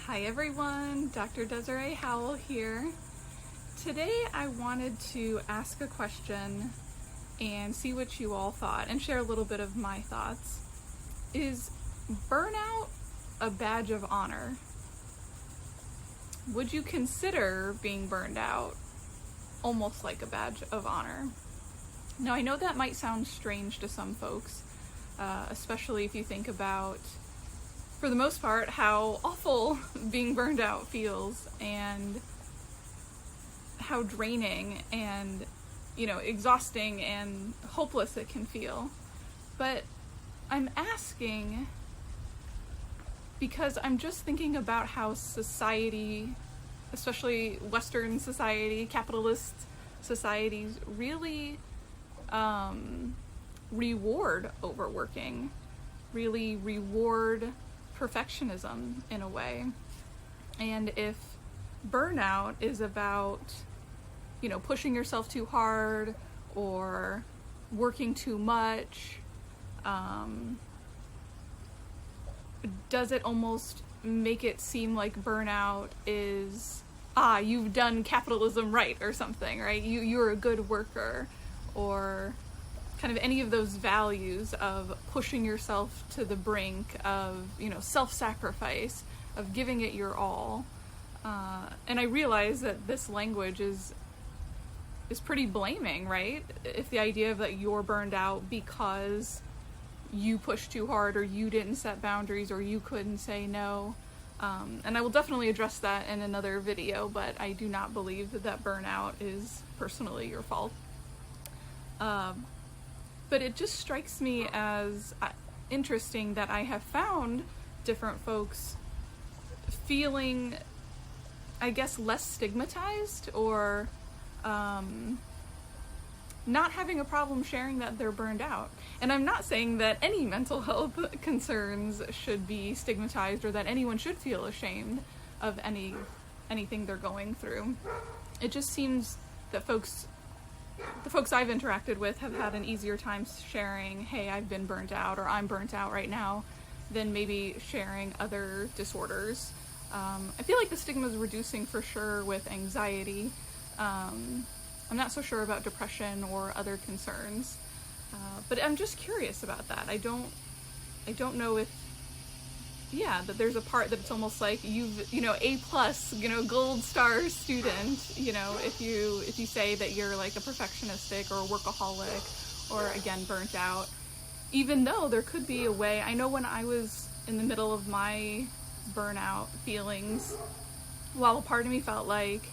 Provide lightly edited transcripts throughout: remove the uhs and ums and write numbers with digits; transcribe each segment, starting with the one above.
Hi everyone, Dr. Desiree Howell here. Today I wanted to ask a question and see what you all thought and share a little bit of my thoughts. Is burnout a badge of honor? Would you consider being burned out almost like a badge of honor? Now I know that might sound strange to some folks, especially if you think about, for the most part, how awful being burned out feels and how draining and, exhausting and hopeless it can feel. But I'm asking because I'm just thinking about how society, especially Western society, capitalist societies, really reward overworking, really reward perfectionism in a way. And if burnout is about, pushing yourself too hard or working too much, does it almost make it seem like burnout is, you've done capitalism right or something, right? You're a good worker, or kind of any of those values of pushing yourself to the brink of, self-sacrifice, of giving it your all. And I realize that this language is pretty blaming, right? If the idea of that you're burned out because you pushed too hard, or you didn't set boundaries, or you couldn't say no. And I will definitely address that in another video, but I do not believe that burnout is personally your fault. But it just strikes me as interesting that I have found different folks feeling, I guess, less stigmatized, or not having a problem sharing that they're burned out. And I'm not saying that any mental health concerns should be stigmatized, or that anyone should feel ashamed of anything they're going through. It just seems that the folks I've interacted with have had an easier time sharing, hey, I've been burnt out, or I'm burnt out right now, than maybe sharing other disorders. I feel like the stigma is reducing for sure with anxiety. I'm not so sure about depression or other concerns, but I'm just curious about that. I don't know if, that there's a part that it's almost like you've, A+, gold star student, if you say that you're like a perfectionistic or a workaholic, or again, burnt out, even though there could be a way. I know when I was in the middle of my burnout feelings, while a part of me felt like,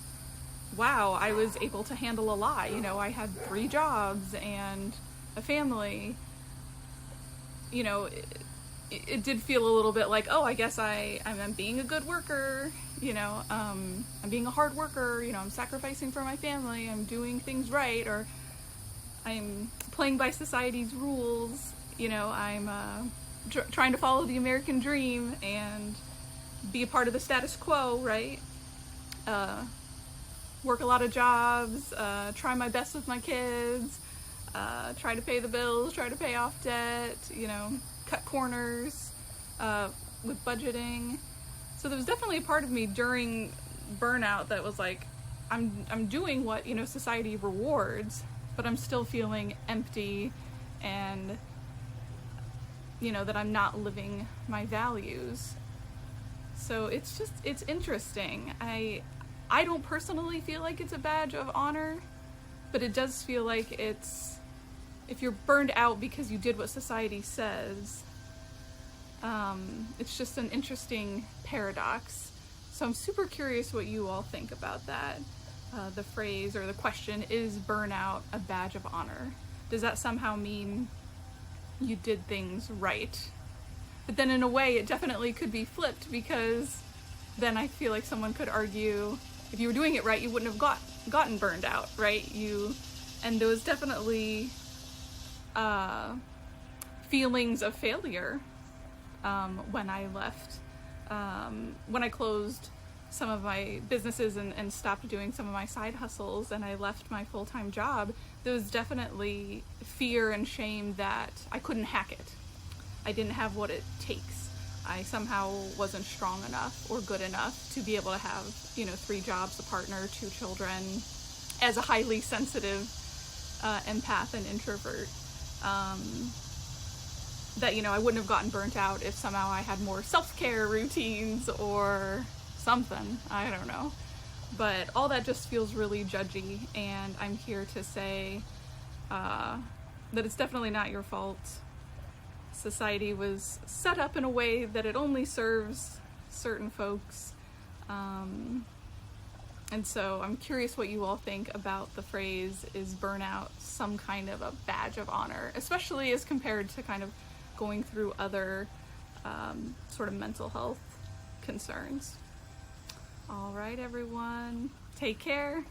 wow, I was able to handle a lot. I had 3 jobs and a family. It did feel a little bit like, I guess I'm being a good worker, I'm being a hard worker, I'm sacrificing for my family, I'm doing things right, or I'm playing by society's rules, I'm trying to follow the American dream and be a part of the status quo, right? Work a lot of jobs, try my best with my kids, try to pay the bills, try to pay off debt, cut corners with budgeting. So there was definitely a part of me during burnout that was like, I'm doing what, society rewards, but I'm still feeling empty, and, that I'm not living my values. So it's interesting. I don't personally feel like it's a badge of honor, but it does feel like if you're burned out because you did what society says, it's just an interesting paradox. So I'm super curious what you all think about that. The phrase or the question, is burnout a badge of honor? Does that somehow mean you did things right? But then in a way it definitely could be flipped, because then I feel like someone could argue, if you were doing it right, you wouldn't have gotten burned out, right? And there was definitely feelings of failure when I left, when I closed some of my businesses and stopped doing some of my side hustles, and I left my full-time job. There was definitely fear and shame that I couldn't hack it. I didn't have what it takes. I somehow wasn't strong enough or good enough to be able to have, 3 jobs, a partner, 2 children, as a highly sensitive empath and introvert. That, I wouldn't have gotten burnt out if somehow I had more self-care routines or something. I don't know. But all that just feels really judgy, and I'm here to say that it's definitely not your fault. Society was set up in a way that it only serves certain folks. And so I'm curious what you all think about the phrase, is burnout some kind of a badge of honor, especially as compared to kind of going through other sort of mental health concerns. All right, everyone, take care.